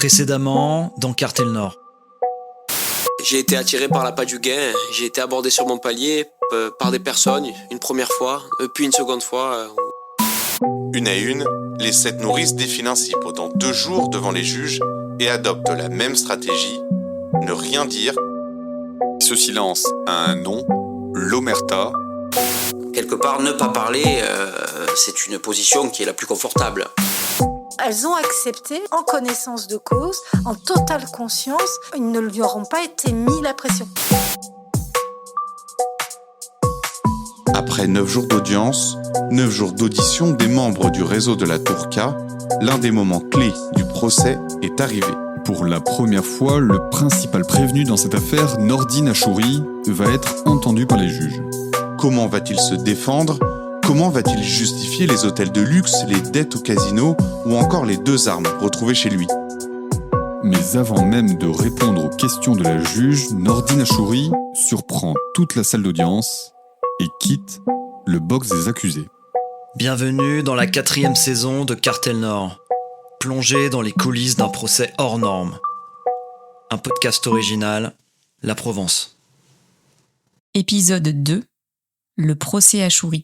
Précédemment, dans Cartel Nord. J'ai été attiré par l'appât du gain, j'ai été abordé sur mon palier par des personnes, une première fois, puis une seconde fois. Une à une, les 7 nourrices défilent ainsi pendant 2 jours devant les juges et adoptent la même stratégie, ne rien dire. Ce silence a un nom, l'omerta. Quelque part, ne pas parler, c'est une position qui est la plus confortable. Elles ont accepté, en connaissance de cause, en totale conscience, ils ne lui auront pas été mis la pression. Après 9 jours d'audience, 9 jours d'audition des membres du réseau de la Tourka, l'un des moments clés du procès est arrivé. Pour la première fois, le principal prévenu dans cette affaire, Nordine Achouri, va être entendu par les juges. Comment va-t-il se défendre ? Comment va-t-il justifier les hôtels de luxe, les dettes au casino ou encore les 2 armes retrouvées chez lui ? Mais avant même de répondre aux questions de la juge, Nordine Achouri surprend toute la salle d'audience et quitte le box des accusés. Bienvenue dans la 4e saison de Cartel Nord. Plongé dans les coulisses d'un procès hors norme. Un podcast original, La Provence. Épisode 2, le procès Achouri.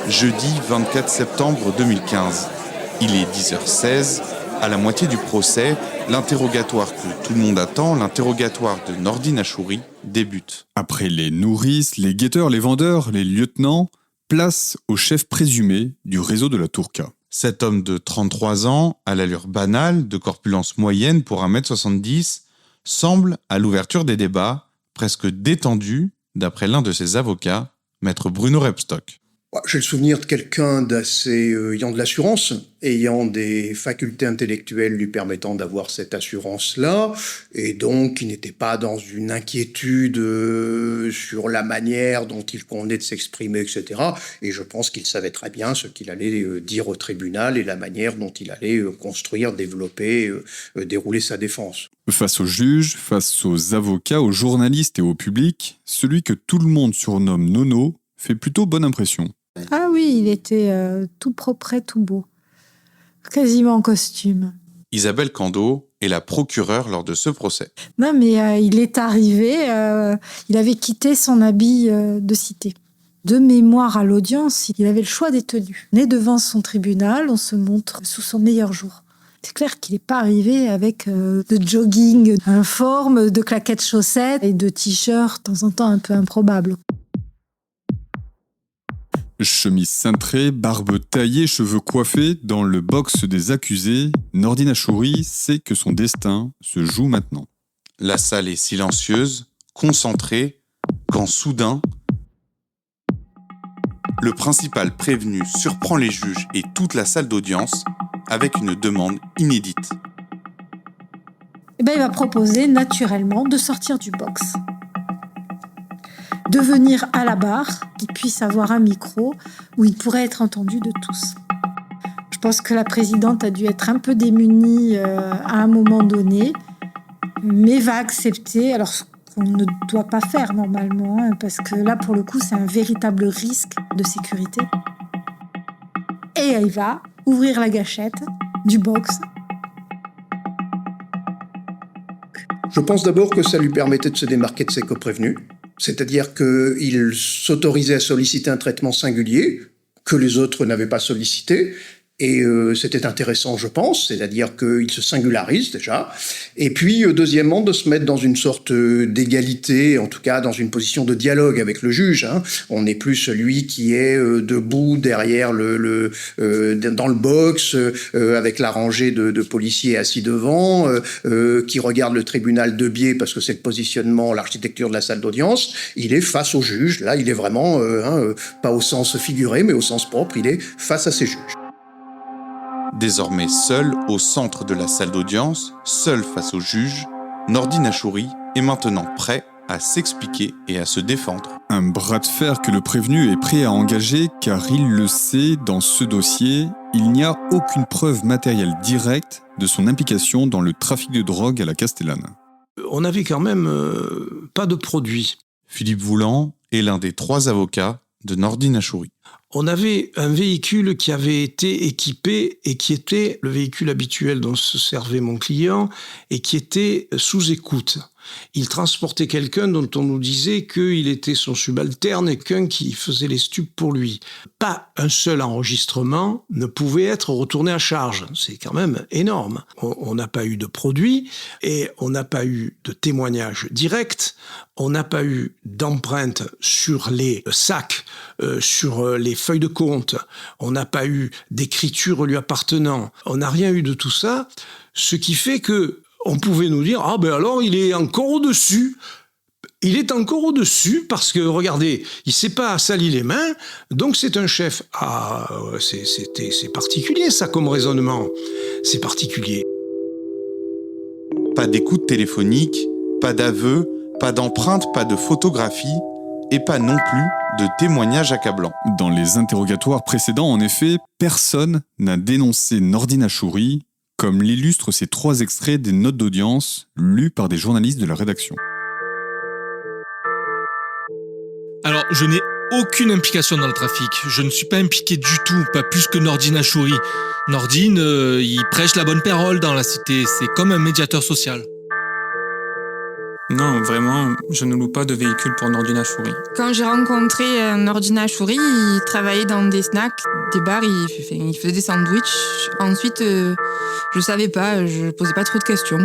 Jeudi 24 septembre 2015. Il est 10h16. À la moitié du procès, l'interrogatoire que tout le monde attend, l'interrogatoire de Nordine Achouri, débute. Après les nourrices, les guetteurs, les vendeurs, les lieutenants, place au chef présumé du réseau de la Tourka. Cet homme de 33 ans, à l'allure banale, de corpulence moyenne pour 1m70, semble, à l'ouverture des débats, presque détendu, d'après l'un de ses avocats, maître Bruno Rebstock. J'ai le souvenir de quelqu'un d'assez ayant de l'assurance, ayant des facultés intellectuelles lui permettant d'avoir cette assurance-là, et donc qui n'était pas dans une inquiétude sur la manière dont il convenait de s'exprimer, etc. Et je pense qu'il savait très bien ce qu'il allait dire au tribunal et la manière dont il allait construire, développer, dérouler sa défense. Face aux juges, face aux avocats, aux journalistes et au public, celui que tout le monde surnomme Nono fait plutôt bonne impression. Ah oui, il était tout propre, tout beau. Quasiment en costume. Isabelle Cando est la procureure lors de ce procès. Non, mais il est arrivé, il avait quitté son habit de cité. De mémoire à l'audience, il avait le choix des tenues. Né devant son tribunal, on se montre sous son meilleur jour. C'est clair qu'il n'est pas arrivé avec de jogging informe, de claquettes chaussettes et de t-shirts, de temps en temps un peu improbables. Chemise cintrée, barbe taillée, cheveux coiffés, dans le box des accusés, Nordine Achouri sait que son destin se joue maintenant. La salle est silencieuse, concentrée, quand soudain, le principal prévenu surprend les juges et toute la salle d'audience avec une demande inédite. Il va proposer naturellement de sortir du box. De venir à la barre, qu'il puisse avoir un micro où il pourrait être entendu de tous. Je pense que la présidente a dû être un peu démunie à un moment donné, mais va accepter, alors ce qu'on ne doit pas faire normalement, parce que là, pour le coup, c'est un véritable risque de sécurité. Et elle va ouvrir la gâchette du box. Je pense d'abord que ça lui permettait de se démarquer de ses coprévenus. C'est-à-dire qu'il s'autorisait à solliciter un traitement singulier que les autres n'avaient pas sollicité. Et c'était intéressant, je pense, c'est-à-dire qu'il se singularise déjà. Et puis, deuxièmement, de se mettre dans une sorte d'égalité, en tout cas dans une position de dialogue avec le juge. On n'est plus celui qui est debout derrière dans le box, avec la rangée de policiers assis devant, qui regarde le tribunal de biais parce que c'est le positionnement, l'architecture de la salle d'audience. Il est face au juge. Là, il est vraiment, pas au sens figuré, mais au sens propre, il est face à ses juges. Désormais seul au centre de la salle d'audience, seul face au juge, Nordine Achouri est maintenant prêt à s'expliquer et à se défendre. Un bras de fer que le prévenu est prêt à engager car il le sait, dans ce dossier, il n'y a aucune preuve matérielle directe de son implication dans le trafic de drogue à la Castellane. On n'avait quand même pas de produit. Philippe Voulant est l'un des 3 avocats de Nordine Achouri. On avait un véhicule qui avait été équipé et qui était le véhicule habituel dont se servait mon client et qui était sous écoute. Il transportait quelqu'un dont on nous disait qu'il était son subalterne et qu'un qui faisait les stupes pour lui. Pas un seul enregistrement ne pouvait être retourné à charge. C'est quand même énorme. On n'a pas eu de produit et on n'a pas eu de témoignage direct. On n'a pas eu d'empreinte sur les sacs, sur les feuilles de compte. On n'a pas eu d'écriture lui appartenant. On n'a rien eu de tout ça. Ce qui fait que on pouvait nous dire « Ah ben alors, il est encore au-dessus ». Il est encore au-dessus parce que, regardez, il ne s'est pas sali les mains, donc c'est un chef. Ah, c'est particulier ça comme raisonnement. C'est particulier. Pas d'écoute téléphonique, pas d'aveu, pas d'empreinte, pas de photographie et pas non plus de témoignage accablant. Dans les interrogatoires précédents, en effet, personne n'a dénoncé Nordine Achouri, comme l'illustrent ces 3 extraits des notes d'audience lus par des journalistes de la rédaction. Alors, je n'ai aucune implication dans le trafic. Je ne suis pas impliqué du tout, pas plus que Nordine Achouri. Nordine, il prêche la bonne parole dans la cité, c'est comme un médiateur social. Non, vraiment, je ne loue pas de véhicule pour Nordine Achouri. Quand j'ai rencontré Nordine Achouri, il travaillait dans des snacks, des bars, il faisait des sandwichs. Ensuite, je savais pas, je posais pas trop de questions.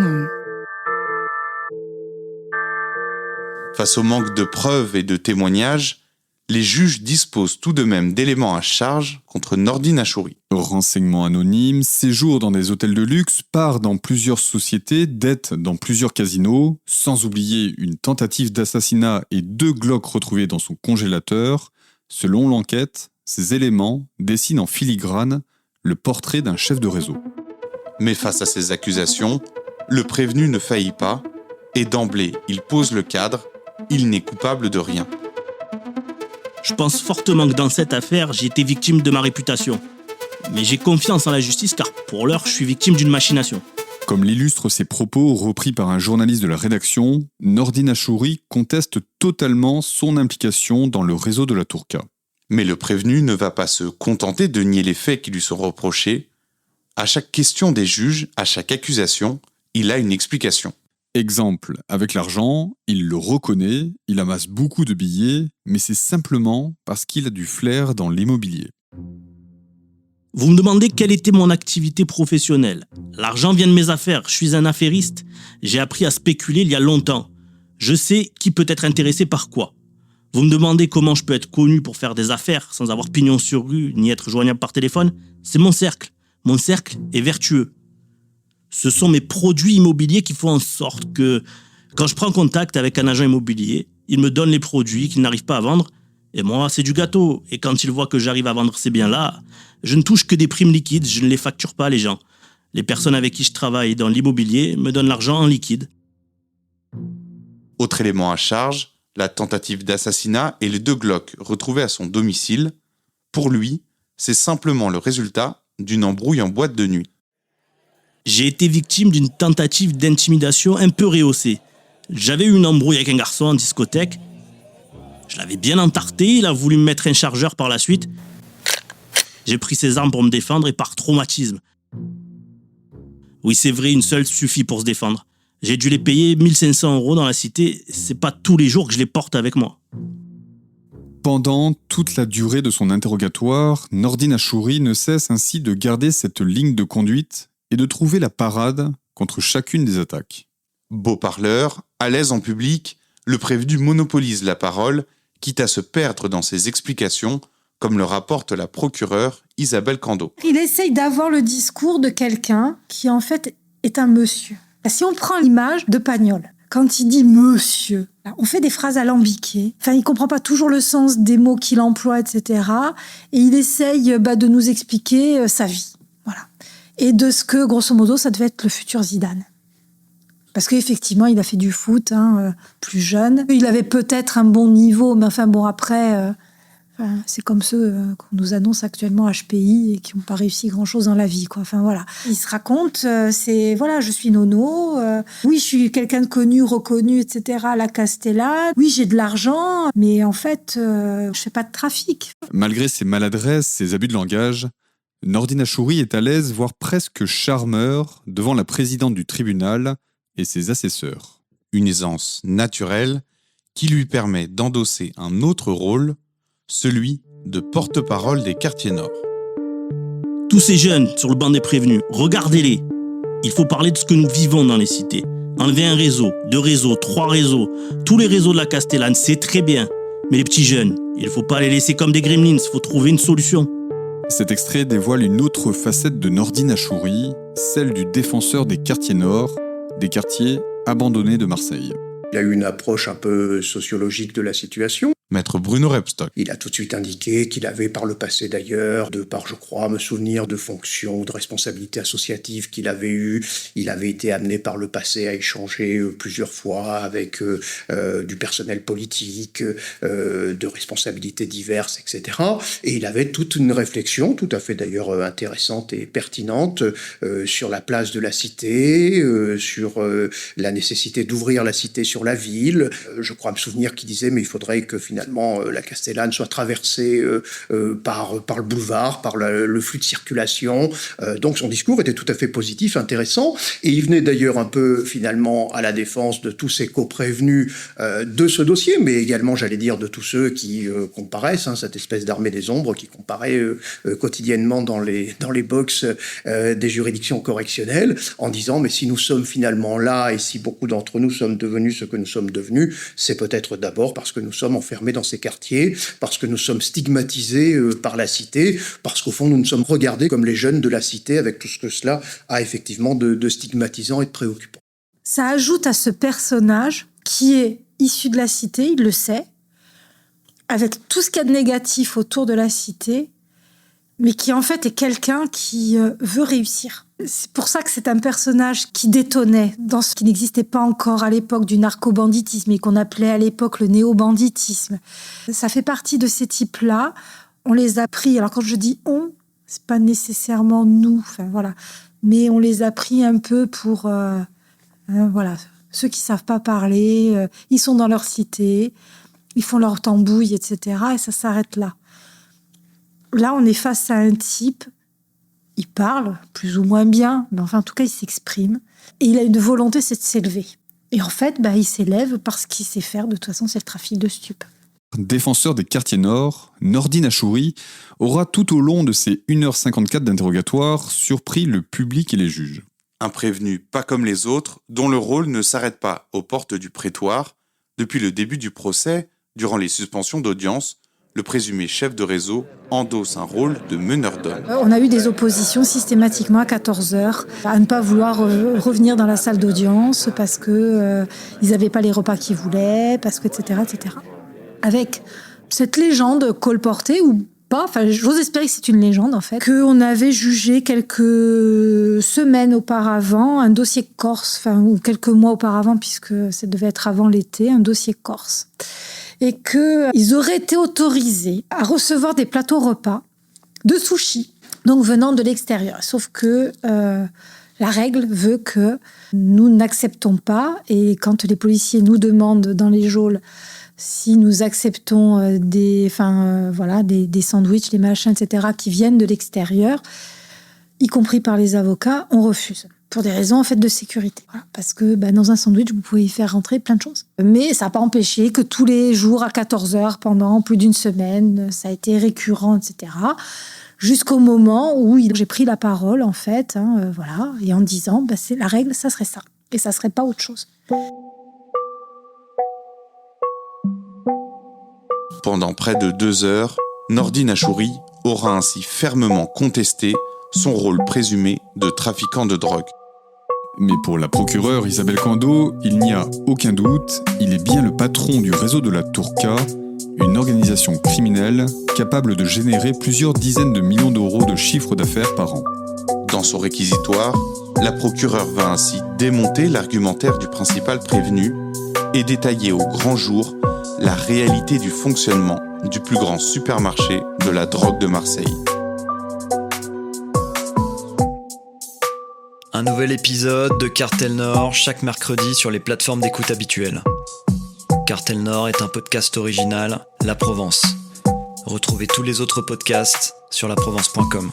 Face au manque de preuves et de témoignages, les juges disposent tout de même d'éléments à charge contre Nordine Achouri. Renseignements anonymes, séjours dans des hôtels de luxe, parts dans plusieurs sociétés, dettes dans plusieurs casinos, sans oublier une tentative d'assassinat et 2 Glocks retrouvés dans son congélateur. Selon l'enquête, ces éléments dessinent en filigrane le portrait d'un chef de réseau. Mais face à ces accusations, le prévenu ne faillit pas et d'emblée, il pose le cadre, il n'est coupable de rien. Je pense fortement que dans cette affaire, j'ai été victime de ma réputation. Mais j'ai confiance en la justice car pour l'heure, je suis victime d'une machination. Comme l'illustrent ces propos repris par un journaliste de la rédaction, Nordine Achouri conteste totalement son implication dans le réseau de la Tourka. Mais le prévenu ne va pas se contenter de nier les faits qui lui sont reprochés. À chaque question des juges, à chaque accusation, il a une explication. Exemple, avec l'argent, il le reconnaît, il amasse beaucoup de billets, mais c'est simplement parce qu'il a du flair dans l'immobilier. Vous me demandez quelle était mon activité professionnelle. L'argent vient de mes affaires, je suis un affairiste. J'ai appris à spéculer il y a longtemps. Je sais qui peut être intéressé par quoi. Vous me demandez comment je peux être connu pour faire des affaires sans avoir pignon sur rue ni être joignable par téléphone. C'est mon cercle. Mon cercle est vertueux. Ce sont mes produits immobiliers qui font en sorte que, quand je prends contact avec un agent immobilier, il me donne les produits qu'il n'arrive pas à vendre, et moi, c'est du gâteau. Et quand il voit que j'arrive à vendre ces biens-là, je ne touche que des primes liquides, je ne les facture pas, les gens. Les personnes avec qui je travaille dans l'immobilier me donnent l'argent en liquide. Autre élément à charge, la tentative d'assassinat et les 2 Glocks retrouvés à son domicile. Pour lui, c'est simplement le résultat d'une embrouille en boîte de nuit. J'ai été victime d'une tentative d'intimidation un peu rehaussée. J'avais eu une embrouille avec un garçon en discothèque. Je l'avais bien entarté, il a voulu me mettre un chargeur par la suite. J'ai pris ses armes pour me défendre et par traumatisme. Oui, c'est vrai, une seule suffit pour se défendre. J'ai dû les payer 1 500 € dans la cité, c'est pas tous les jours que je les porte avec moi. Pendant toute la durée de son interrogatoire, Nordine Achouri ne cesse ainsi de garder cette ligne de conduite et de trouver la parade contre chacune des attaques. Beau parleur, à l'aise en public, le prévenu monopolise la parole, quitte à se perdre dans ses explications, comme le rapporte la procureure Isabelle Cando. Il essaye d'avoir le discours de quelqu'un qui en fait est un monsieur. Si on prend l'image de Pagnol, quand il dit « monsieur », on fait des phrases alambiquées. Enfin, il ne comprend pas toujours le sens des mots qu'il emploie, etc. Et il essaye de nous expliquer sa vie. Voilà. Et de ce que, grosso modo, ça devait être le futur Zidane. Parce qu'effectivement, il a fait du foot plus jeune. Il avait peut-être un bon niveau, mais enfin bon, après, Enfin, c'est comme ceux qu'on nous annonce actuellement HPI et qui n'ont pas réussi grand-chose dans la vie, quoi. Enfin, voilà. Ils se racontent, je suis nono, oui, je suis quelqu'un de connu, reconnu, etc., à la Castellane, oui, j'ai de l'argent, mais en fait, je fais pas de trafic. Malgré ses maladresses, ses abus de langage, Nordine Achouri est à l'aise, voire presque charmeur, devant la présidente du tribunal et ses assesseurs. Une aisance naturelle qui lui permet d'endosser un autre rôle, celui de porte-parole des quartiers nord. Tous ces jeunes sur le banc des prévenus, regardez-les. Il faut parler de ce que nous vivons dans les cités. Enlever un réseau, 2 réseaux, 3 réseaux, tous les réseaux de la Castellane, c'est très bien. Mais les petits jeunes, il ne faut pas les laisser comme des gremlins, il faut trouver une solution. Cet extrait dévoile une autre facette de Nordine Achouri, celle du défenseur des quartiers nord, des quartiers abandonnés de Marseille. Il a eu une approche un peu sociologique de la situation. Maître Bruno Rebstock. Il a tout de suite indiqué qu'il avait par le passé d'ailleurs, de par, je crois, me souvenir de fonctions, de responsabilités associatives qu'il avait eues. Il avait été amené par le passé à échanger plusieurs fois avec du personnel politique, de responsabilités diverses, etc. Et il avait toute une réflexion, tout à fait d'ailleurs intéressante et pertinente, sur la place de la cité, sur la nécessité d'ouvrir la cité sur la ville. Je crois me souvenir qu'il disait, mais il faudrait que finalement la Castellane soit traversée par le boulevard, par le flux de circulation. Donc son discours était tout à fait positif, intéressant, et il venait d'ailleurs un peu finalement à la défense de tous ces coprévenus de ce dossier, mais également, j'allais dire, de tous ceux qui comparaissent, cette espèce d'armée des ombres qui comparaît quotidiennement dans les box des juridictions correctionnelles, en disant, mais si nous sommes finalement là, et si beaucoup d'entre nous sommes devenus ce que nous sommes devenus, c'est peut-être d'abord parce que nous sommes enfermés dans ces quartiers, parce que nous sommes stigmatisés par la cité, parce qu'au fond nous nous sommes regardés comme les jeunes de la cité, avec tout ce que cela a effectivement de stigmatisant et de préoccupant. Ça ajoute à ce personnage qui est issu de la cité, il le sait, avec tout ce qu'il y a de négatif autour de la cité, mais qui en fait est quelqu'un qui veut réussir. C'est pour ça que c'est un personnage qui détonnait dans ce qui n'existait pas encore à l'époque du narco-banditisme et qu'on appelait à l'époque le néo-banditisme. Ça fait partie de ces types-là. On les a pris, alors quand je dis « on », c'est pas nécessairement nous, mais on les a pris un peu pour, ceux qui savent pas parler, ils sont dans leur cité, ils font leur tambouille, etc. et ça s'arrête là. Là, on est face à un type, il parle plus ou moins bien, mais enfin, en tout cas, il s'exprime. Et il a une volonté, c'est de s'élever. Et en fait, il s'élève parce qu'il sait faire, de toute façon, c'est le trafic de stupes. Défenseur des quartiers nord, Nordine Achouri aura tout au long de ses 1h54 d'interrogatoire surpris le public et les juges. Un prévenu pas comme les autres, dont le rôle ne s'arrête pas aux portes du prétoire. Depuis le début du procès, durant les suspensions d'audience, le présumé chef de réseau endosse un rôle de meneur d'hommes. On a eu des oppositions systématiquement à 14h à ne pas vouloir revenir dans la salle d'audience parce que ils n'avaient pas les repas qu'ils voulaient, parce que etc. Avec cette légende colportée ou pas, j'ose espérer que c'est une légende en fait, qu'on avait jugé quelques semaines auparavant un dossier corse, ou quelques mois auparavant puisque ça devait être avant l'été, un dossier corse. Et qu'ils auraient été autorisés à recevoir des plateaux repas de sushi, donc venant de l'extérieur. Sauf que la règle veut que nous n'acceptons pas, et quand les policiers nous demandent dans les geôles si nous acceptons des sandwichs, des machins, etc., qui viennent de l'extérieur, y compris par les avocats, on refuse. Pour des raisons en fait de sécurité. Voilà. Parce que dans un sandwich, vous pouvez y faire rentrer plein de choses. Mais ça n'a pas empêché que tous les jours à 14h, pendant plus d'une semaine, ça a été récurrent, etc. Jusqu'au moment où j'ai pris la parole, en fait, et en disant, c'est la règle, ça serait ça. Et ça ne serait pas autre chose. Pendant près de 2 heures, Nordine Achouri aura ainsi fermement contesté son rôle présumé de trafiquant de drogue. Mais pour la procureure Isabelle Cando, il n'y a aucun doute, il est bien le patron du réseau de la Tourca, une organisation criminelle capable de générer plusieurs dizaines de millions d'euros de chiffre d'affaires par an. Dans son réquisitoire, la procureure va ainsi démonter l'argumentaire du principal prévenu et détailler au grand jour la réalité du fonctionnement du plus grand supermarché de la drogue de Marseille. Un nouvel épisode de Cartel Nord chaque mercredi sur les plateformes d'écoute habituelles. Cartel Nord est un podcast original La Provence. Retrouvez tous les autres podcasts sur laprovence.com.